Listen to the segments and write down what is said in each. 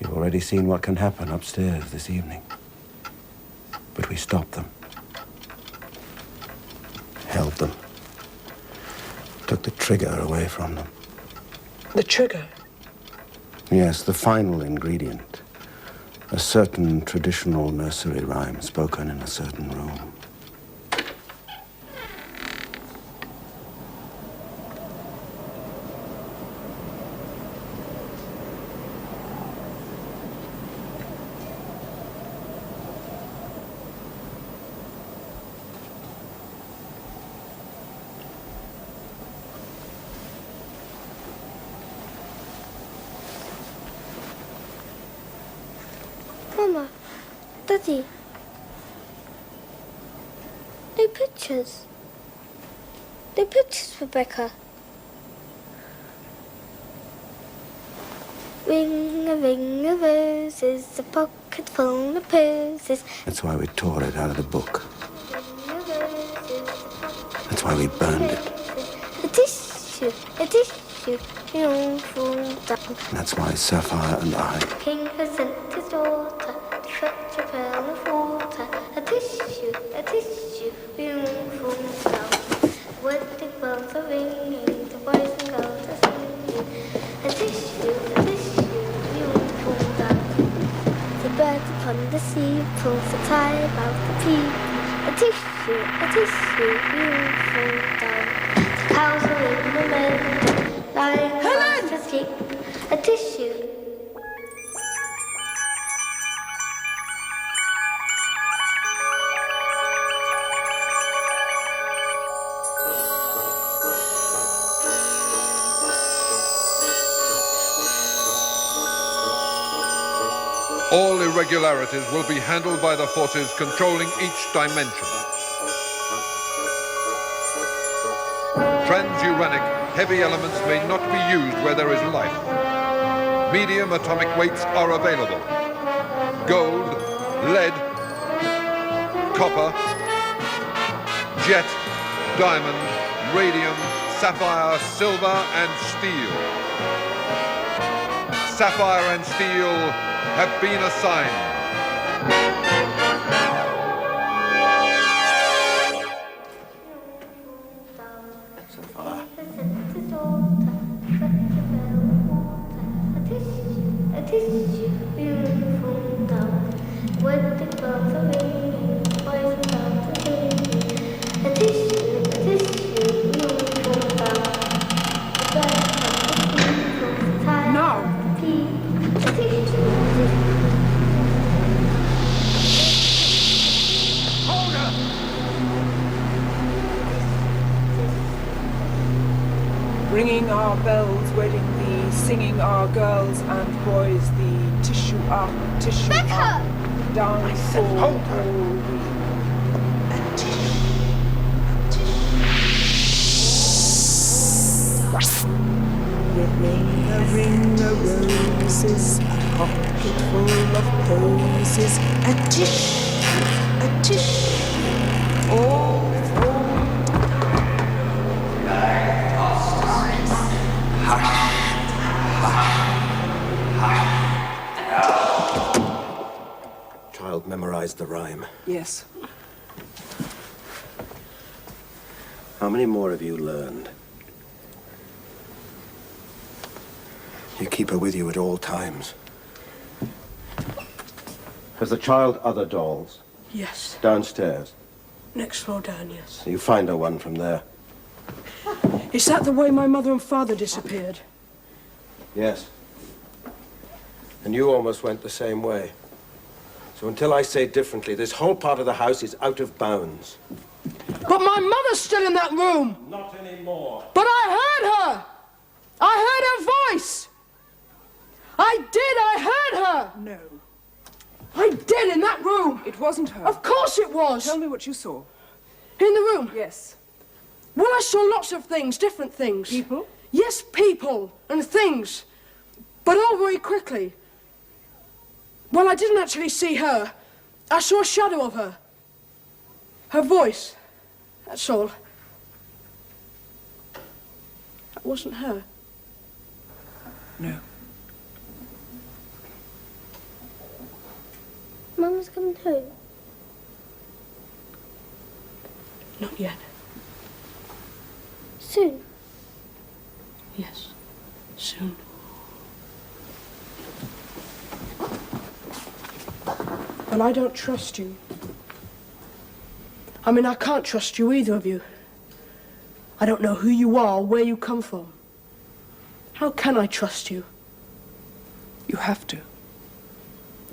You've already seen what can happen upstairs this evening. But we stopped them. Held them. Took the trigger away from them. The trigger? Yes, the final ingredient. A certain traditional nursery rhyme spoken in a certain room. Mama, Daddy, no pictures. No pictures, Rebecca. Ring a roses, a pocket full of posies. That's why we tore it out of the book. That's why we burned it. A tissue, you don't fall down. That's why Sapphire and I... King has sent his daughter to fetch a pail of water. A tissue, you don't fall down. Wedding bells are ringing, the boys and girls are singing. A tissue, you don't fall down. The bird upon the sea pulls the tie about the people. A tissue, you don't fall down. The cows are in the meadow, lying fast asleep. A tissue. All irregularities will be handled by the forces controlling each dimension. Transuranic heavy elements may not be used where there is life. Medium atomic weights are available. Gold, lead, copper, jet, diamond, radium, sapphire, silver, and steel. Sapphire and steel have been assigned. Sapphire. Ringing our bells, wedding thee, singing our girls and boys the tissue up, down fall all we. Ring a roses, a pocket full of posies, a tissue, all Child memorized the rhyme. Yes. How many more have you learned? You keep her with you at all times. Has the child other dolls? Yes. Downstairs? Next floor down, yes. You find her one from there? Is that the way my mother and father disappeared? Yes. And you almost went the same way. So until I say differently, this whole part of the house is out of bounds. But my mother's still in that room! Not anymore. But I heard her! I heard her voice! I heard her! No. I did, in that room! It wasn't her. Of course it was! Tell me what you saw. In the room? Yes. Well, I saw lots of things, different things. People? Yes, people and things. But all very quickly. Well, I didn't actually see her. I saw a shadow of her. Her voice. That's all. That wasn't her. No. Mama's coming home? Not yet. Soon? Yes, soon. Well, I don't trust you. I mean, I can't trust you, either of you. I don't know who you are or where you come from. How can I trust you? You have to.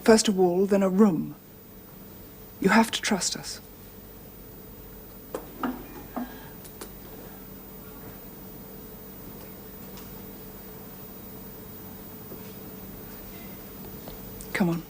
First a wall, then a room. You have to trust us. Come on.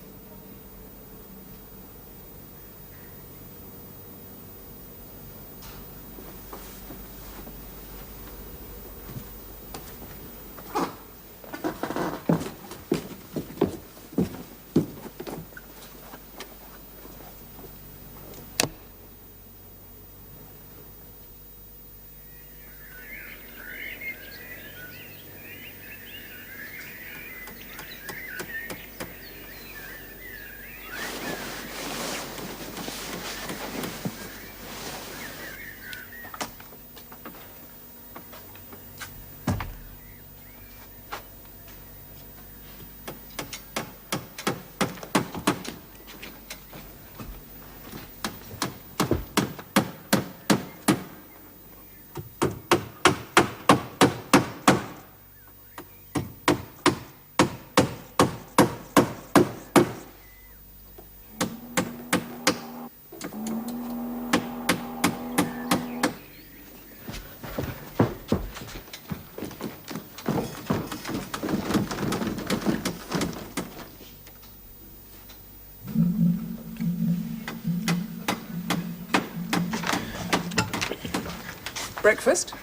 Breakfast?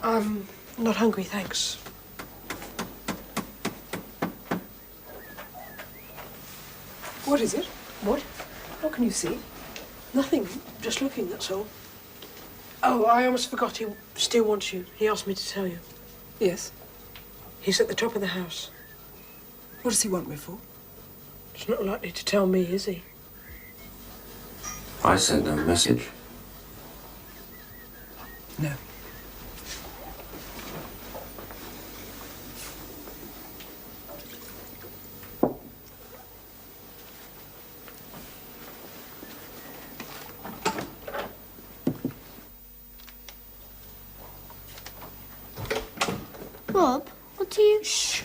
I'm not hungry, thanks. What is it? What? What can you see? Nothing. Just looking, that's all. Oh, I almost forgot. He still wants you. He asked me to tell you. Yes. He's at the top of the house. What does he want me for? He's not likely to tell me, is he? I sent a message. No. Bob, what do you... Shh.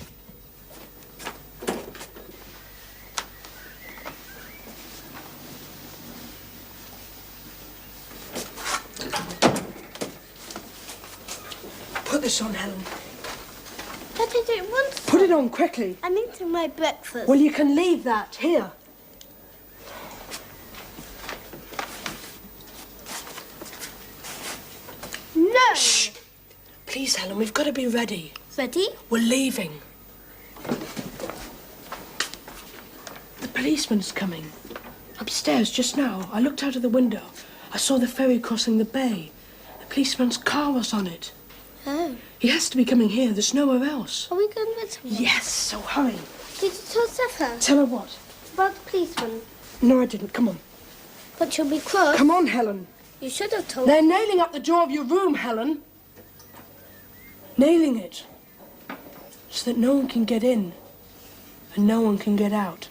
Put this on, Helen. But I don't want to. Put it on quickly. I'm eating my breakfast. Well, you can leave that here. No! Shh. Please, Helen, we've got to be ready. Ready? We're leaving. The policeman's coming. Upstairs just now. I looked out of the window. I saw the ferry crossing the bay. The policeman's car was on it. Oh. He has to be coming here. There's nowhere else. Are we going with him? Yes, so hurry. Did you tell Zafiro Tell her what? about the policeman? No, I didn't. Come on. But she'll be cross. Come on, Helen. You should have told They're nailing up the door of your room, Helen. Nailing it. So that no one can get in. And no one can get out.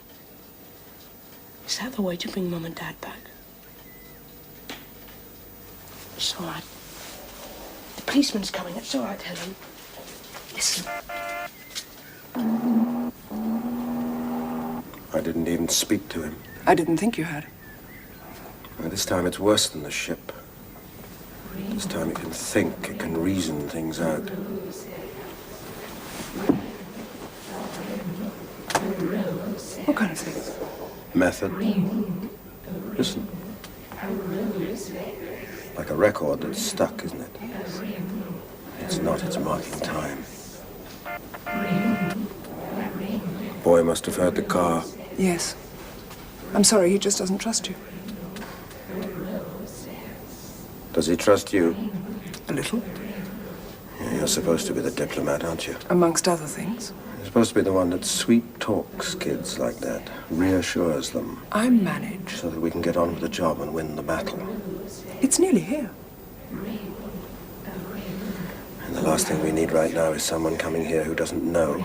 Is that the way to bring Mum and Dad back? It's all right. The policeman's coming. It's all right, Helen. Listen. I didn't even speak to him. I didn't think you had. Well, this time it's worse than the ship. This time it can think, it can reason things out. What kind of things? Method. Listen. Like a record that's stuck, isn't it? It's not, it's marking time. Boy must have heard the car. Yes. I'm sorry, he just doesn't trust you. Does he trust you? A little. Yeah, you're supposed to be the diplomat, aren't you? Amongst other things. You're supposed to be the one that sweet talks kids like that, reassures them. I manage. So that we can get on with the job and win the battle. It's nearly here. And the last thing we need right now is someone coming here who doesn't know.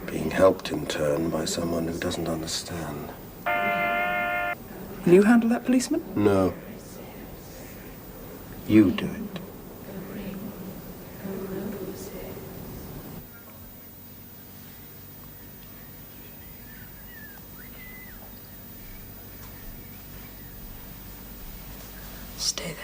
Being helped in turn by someone who doesn't understand. Will you handle that policeman? No. You do it. Stay there.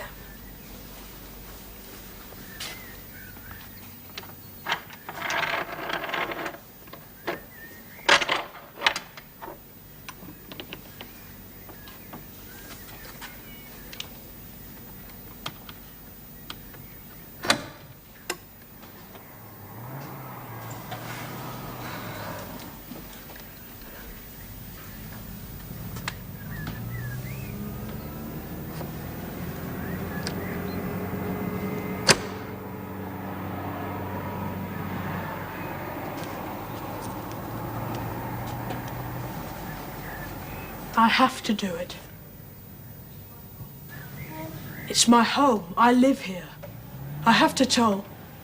I have to do it. It's my home. I live here. I have to tell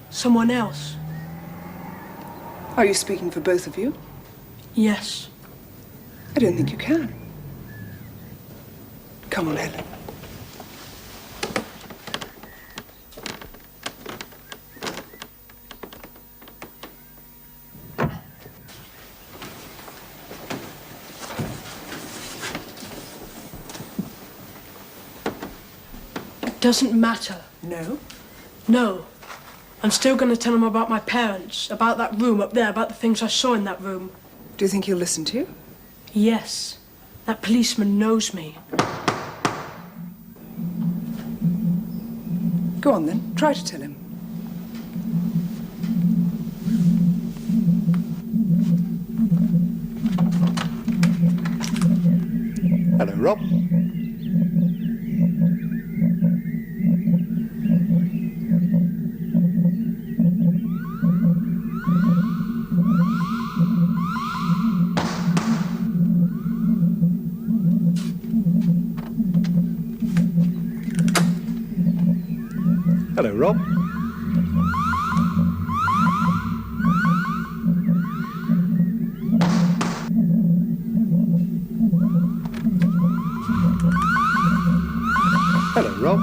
someone else. Are you speaking for both of you? Yes. I don't think you can. Come on, Helen. Doesn't matter. No? No. I'm still going to tell him about my parents, about that room up there, about the things I saw in that room. Do you think he'll listen to you? Yes. That policeman knows me. Go on then. Try to tell him. Hello, Rob. Hello, Rob. Hello, Rob.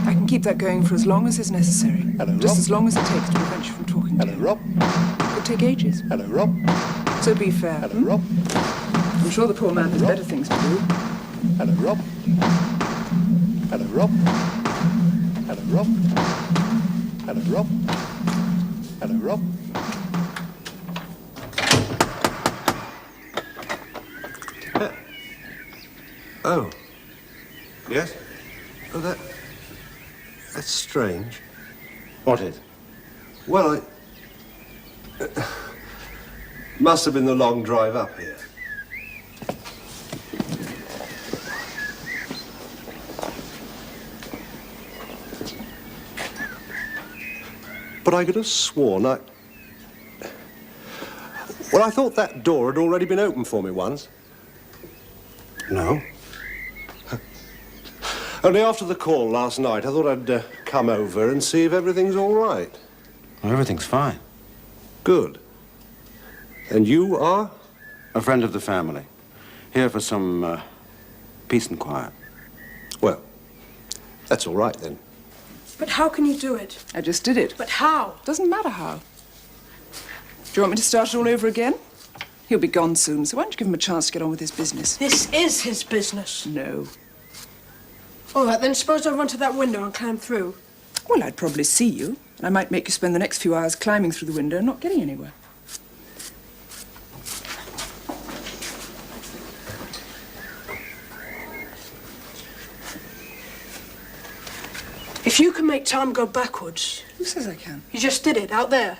I can keep that going for as long as is necessary. Hello, Rob. Just as long as it takes to prevent you from talking Hello, to you. Rob. It could take ages. Hello, Rob. So be fair. Hello, Rob. I'm sure the poor man has Rob. better things to do. Hello, Rob. Hello, Rob. Hello, Rob. Hello, Rob. Hello, Rob. Oh. Yes? Oh, that's strange. What is? Well, must have been the long drive up here. But I could have sworn Well, I thought that door had already been opened for me once. No. Only after the call last night, I thought I'd come over and see if everything's all right. Well, everything's fine. Good. And you are? A friend of the family. Here for some peace and quiet. Well, that's all right then. But how can you do it? I just did it. But how? Doesn't matter how. Do you want me to start it all over again? He'll be gone soon, so why don't you give him a chance to get on with his business? This is his business. No. All right, then suppose I run to that window and climb through. Well, I'd probably see you, and I might make you spend the next few hours climbing through the window and not getting anywhere. If you can make time go backwards... Who says I can? You just did it, out there.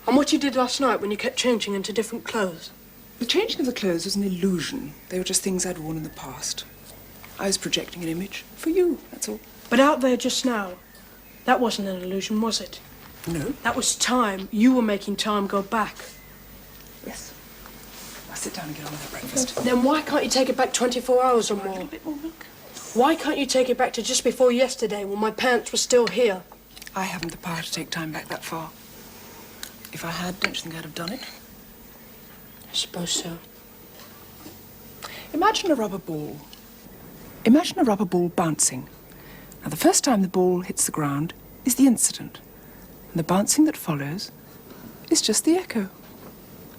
And what you did last night when you kept changing into different clothes. The changing of the clothes was an illusion. They were just things I'd worn in the past. I was projecting an image for you, that's all. But out there just now, that wasn't an illusion, was it? No. That was time. You were making time go back. Yes. Now sit down and get on with the breakfast. Then why can't you take it back 24 hours or A more? little bit more milk. Why can't you take it back to just before yesterday when my parents were still here? I haven't the power to take time back that far. If I had, don't you think I'd have done it? I suppose so. Imagine a rubber ball. Imagine a rubber ball bouncing. Now, the first time the ball hits the ground is the incident. And the bouncing that follows is just the echo.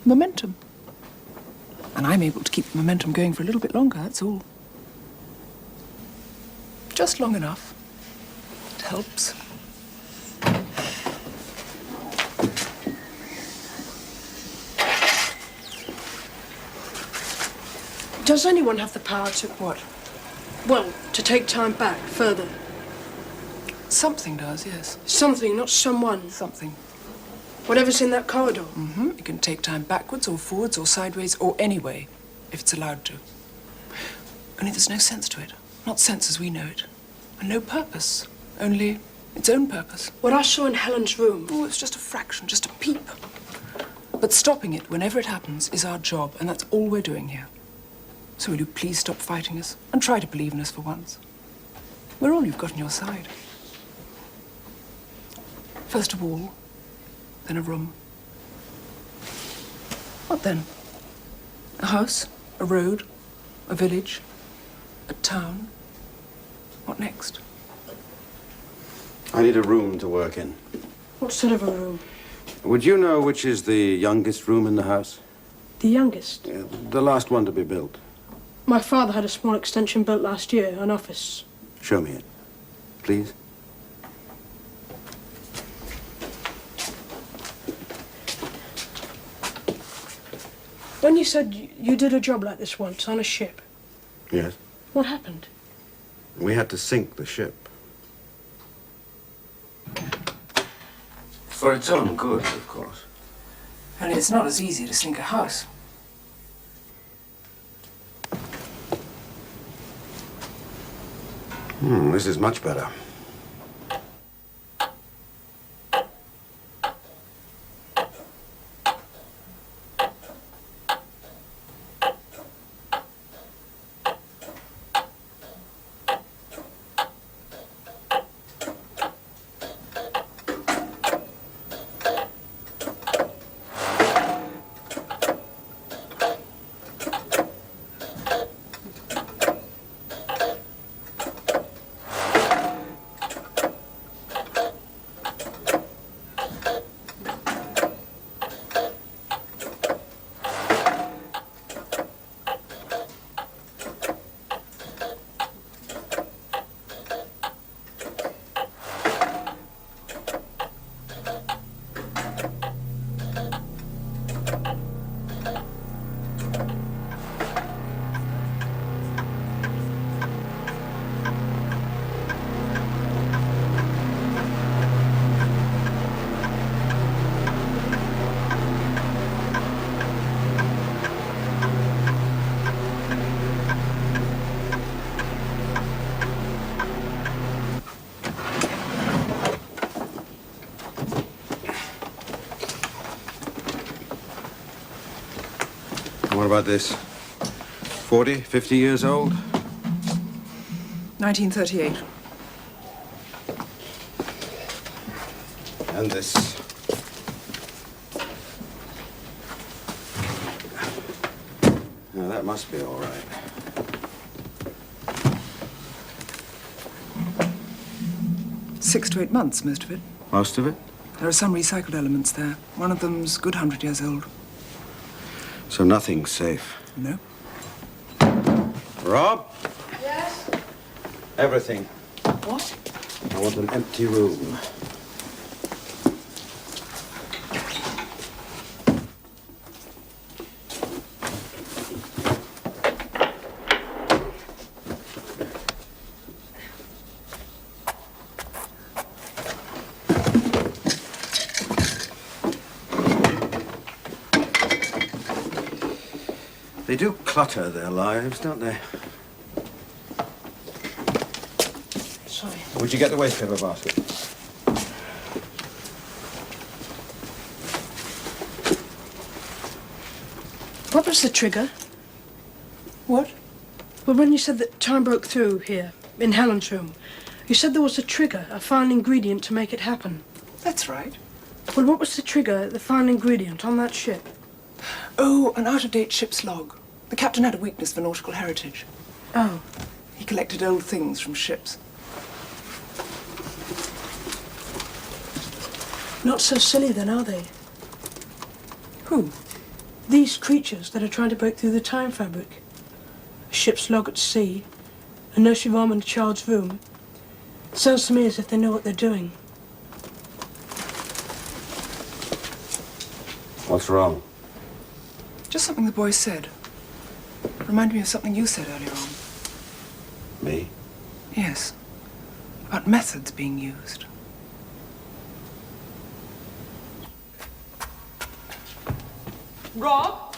Momentum. And I'm able to keep the momentum going for a little bit longer, that's all. Just long enough. It helps. Does anyone have the power to... What? Well, to take time back further? Something does, yes. Something, not someone. Something. Whatever's in that corridor. Mm-hmm. It can take time backwards or forwards or sideways or any way, if it's allowed to. Only there's no sense to it. Not sense as we know it. And no purpose. Only its own purpose. What I saw in Helen's room... Oh, it's just a fraction, just a peep. But stopping it whenever it happens is our job, and that's all we're doing here. So will you please stop fighting us and try to believe in us for once? We're all you've got on your side. First a wall, then a room. What then? A house, a road, a village, a town. What next? I need a room to work in. What sort of a room? Would you know which is the youngest room in the house? The youngest? Yeah, the last one to be built. My father had a small extension built last year, an office. Show me it, please. When you said you did a job like this once on a ship, Yes. what happened? We had to sink the ship. For its own good, of course. And it's not as easy to sink a house. This is much better. What about this? 40, 50 years old? 1938. And this. Now, that must be all right. Six to 8 months, most of it. Most of it? There are some recycled elements there. One of them's a good 100 years old. So nothing's safe. No. Rob? Yes? Everything. What? I want an empty room. They do clutter their lives, don't they? Sorry. Would you get the waste paper basket? What was the trigger? What? Well, when you said that time broke through here, in Helen's room, you said there was a trigger, a final ingredient to make it happen. That's right. Well, what was the trigger, the final ingredient on that ship? Oh, an out-of-date ship's log. The captain had a weakness for nautical heritage. Oh. He collected old things from ships. Not so silly then, are they? Who? These creatures that are trying to break through the time fabric. A ship's log at sea, a nursery rhyme in a child's room. It sounds to me as if they know what they're doing. What's wrong? Just something the boy said. Reminded me of something you said earlier on. Me? Yes. About methods being used. Rob?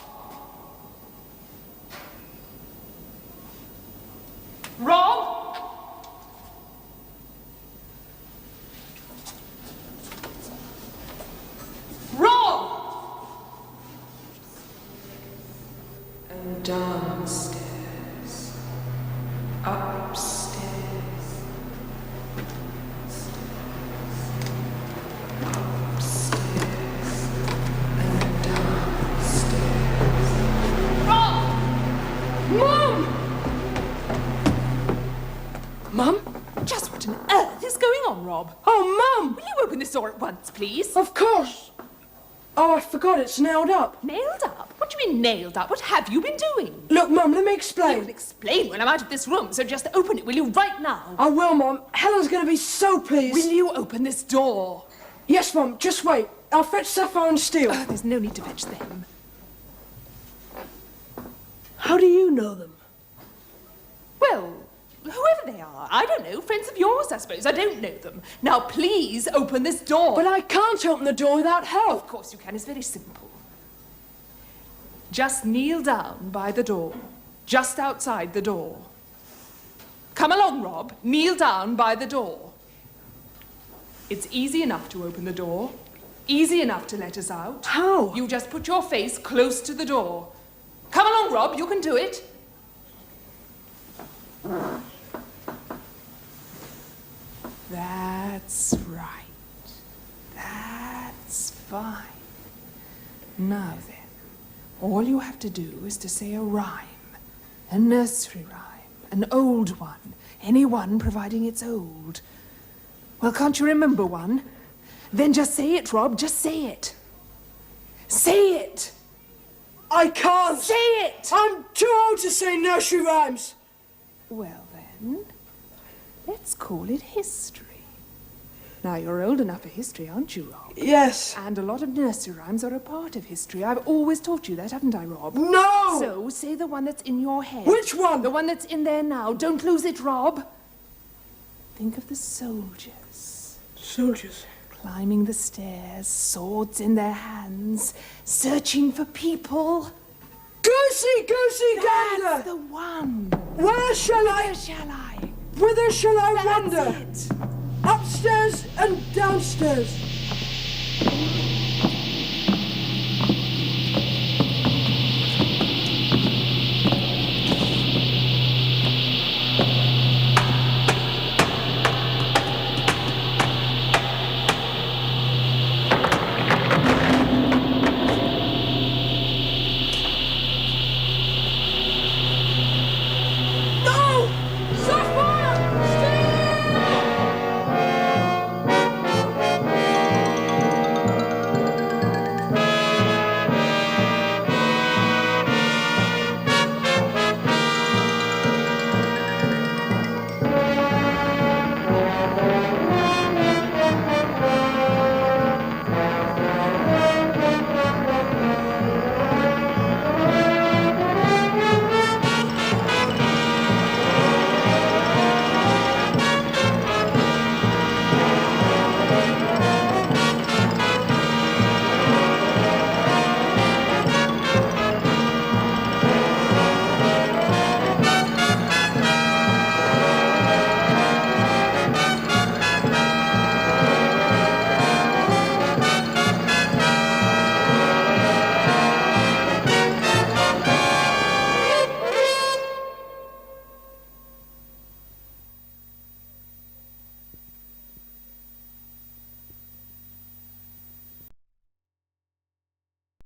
Rob? Rob! And downstairs. Upstairs. Mum? Just what on earth is going on, Rob? Oh, Mum! Will you open this door at once, please? Of course! Oh, I forgot, it's nailed up. Nailed up? What do you mean nailed up? What have you been doing? Look, Mum, let me You explain. can explain when I'm out of this room, so just open it, will you, right now? I will, Mum. Helen's going to be so pleased. Will you open this door? Yes, Mum, just wait. I'll fetch Sapphire and Steel. Oh, there's no need to fetch them. How do you know them? Well, whoever they are, I don't know. Friends of yours, I suppose. I don't know them. Now, please open this door. But I can't open the door without help. Of course you can. It's very simple. Just kneel down by the door, just outside the door. Come along, Rob. Kneel down by the door. It's easy enough to open the door. Easy enough to let us out. How? You just put your face close to the door. Come along, Rob. You can do it. That's right. That's fine. Now then, all you have to do is to say a rhyme. A nursery rhyme. An old one. Any one providing it's old. Well, can't you remember one? Then just say it, Rob. Just say it. Say it. I can't. Say it. I'm too old to say nursery rhymes. Well then, let's call it history. Now, you're old enough for history, aren't you, Rob? Yes. And a lot of nursery rhymes are a part of history. I've always taught you that, haven't I, Rob? No! So, say the one that's in your head. Which one? The one that's in there now. Don't lose it, Rob. Think of the soldiers. Soldiers. Climbing the stairs, swords in their hands, searching for people. Goosey, goosey, That's gander! the one. Where shall Where shall I? Whither shall I That's wander? it. Upstairs and downstairs.